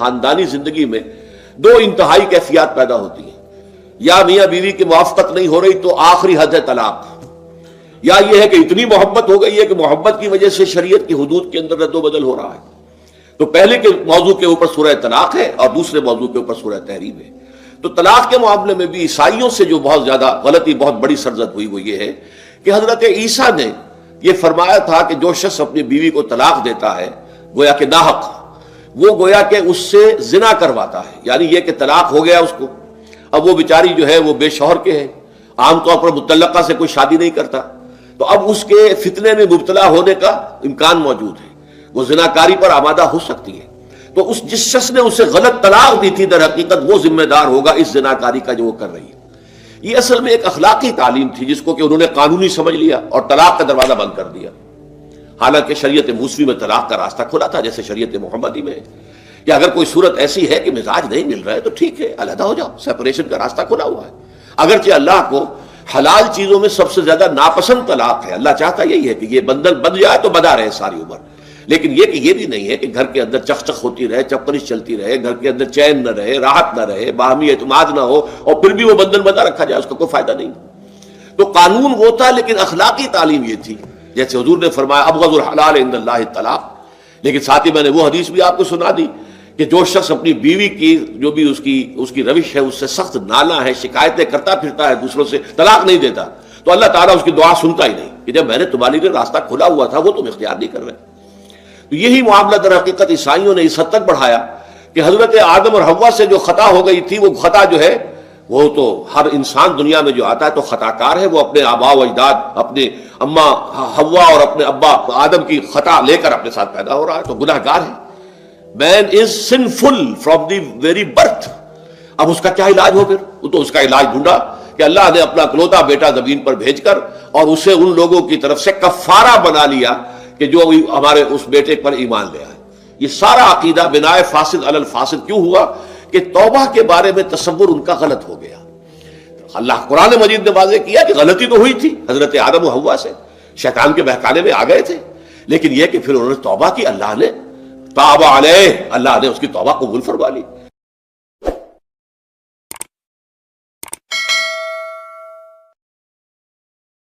خاندانی زندگی میں دو انتہائی کیفیات پیدا ہوتی ہیں. یا میاں بیوی کی موافقت نہیں ہو رہی تو آخری حد ہے طلاق، یا یہ ہے کہ اتنی محبت ہو گئی ہے کہ محبت کی وجہ سے شریعت کی حدود کے اندر رد و بدل ہو رہا ہے. تو پہلے کے موضوع کے اوپر سورہ طلاق ہے اور دوسرے موضوع کے اوپر سورہ تحریم ہے. تو طلاق کے معاملے میں بھی عیسائیوں سے جو بہت زیادہ غلطی، بہت بڑی سرزد ہوئی وہ یہ ہے کہ حضرت عیسیٰ نے یہ فرمایا تھا کہ جو شخص اپنی بیوی کو طلاق دیتا ہے گویا کہ ناحق، وہ گویا کہ اس سے زنا کرواتا ہے. یعنی یہ کہ طلاق ہو گیا اس کو، اب وہ بیچاری جو ہے وہ بے شوہر کے ہے، عام طور پر مطلقہ سے کوئی شادی نہیں کرتا، تو اب اس کے فتنے میں مبتلا ہونے کا امکان موجود ہے، وہ زناکاری پر آمادہ ہو سکتی ہے. تو جس شخص نے اسے غلط طلاق دی تھی در حقیقت وہ ذمہ دار ہوگا اس زناکاری کا جو وہ کر رہی ہے. یہ اصل میں ایک اخلاقی تعلیم تھی جس کو کہ انہوں نے قانونی سمجھ لیا اور طلاق کا دروازہ بند کر دیا. حالانکہ شریعت موسوی میں طلاق کا راستہ کھلا تھا جیسے شریعت محمدی میں ہے کہ اگر کوئی صورت ایسی ہے کہ مزاج نہیں مل رہا ہے تو ٹھیک ہے، علیحدہ ہو جاؤ، سیپریشن کا راستہ کھلا ہوا ہے. اگرچہ اللہ کو حلال چیزوں میں سب سے زیادہ ناپسند طلاق ہے، اللہ چاہتا یہی ہے کہ یہ بندل بن جائے تو بدا رہے ساری عمر. لیکن یہ کہ یہ بھی نہیں ہے کہ گھر کے اندر چخ ہوتی رہے، چپرش چلتی رہے، گھر کے اندر چین نہ رہے، راحت نہ رہے، باہمی اعتماد نہ ہو اور پھر بھی وہ بندل بندہ رکھا جائے، اس کا کوئی فائدہ نہیں. تو قانون وہ تھا لیکن اخلاقی تعلیم یہ تھی. جیسے حضور نے فرمایا ابغض الحلال عند اللہ الطلاق، لیکن ساتھ ہی میں نے وہ حدیث بھی آپ کو سنا دی کہ جو شخص اپنی بیوی کی جو بھی اس کی روش ہے اس سے سخت نالاں ہے، شکایتیں کرتا پھرتا ہے دوسروں سے، طلاق نہیں دیتا، تو اللہ تعالیٰ اس کی دعا سنتا ہی نہیں کہ جب میں نے تمہارے لیے راستہ کھلا ہوا تھا وہ تم اختیار نہیں کر رہے. تو یہی معاملہ در حقیقت عیسائیوں نے اس حد تک بڑھایا کہ حضرت آدم اور حوا سے جو خطا ہو گئی تھی وہ خطا جو ہے وہ تو ہر انسان دنیا میں جو آتا ہے تو خطا کار ہے، وہ اپنے آبا و اجداد، اپنے اماں حوا اور اپنے ابا آدم کی خطا لے کر اپنے ساتھ پیدا ہو رہا ہے، تو گناہ گار ہے. Man is sinful from the very birth. اب اس کا کیا علاج ہو؟ پھر وہ تو اس کا علاج ڈھونڈا کہ اللہ نے اپنا اکلوتا بیٹا زمین پر بھیج کر اور اسے ان لوگوں کی طرف سے کفارہ بنا لیا کہ جو ہمارے اس بیٹے پر ایمان لے آئے. یہ سارا عقیدہ بناء فاسد علی الفاسد کیوں ہوا کہ توبہ کے بارے میں تصور ان کا غلط ہو گیا. اللہ قرآن مجید نے واضح کیا کہ غلطی تو ہوئی تھی حضرت آدم و حوا سے، شیطان کے بہکانے میں آ گئے تھے، لیکن یہ کہ پھر انہوں نے توبہ کی، اللہ نے تاب علیہ، اللہ نے اس کی توبہ قبول فرما لی.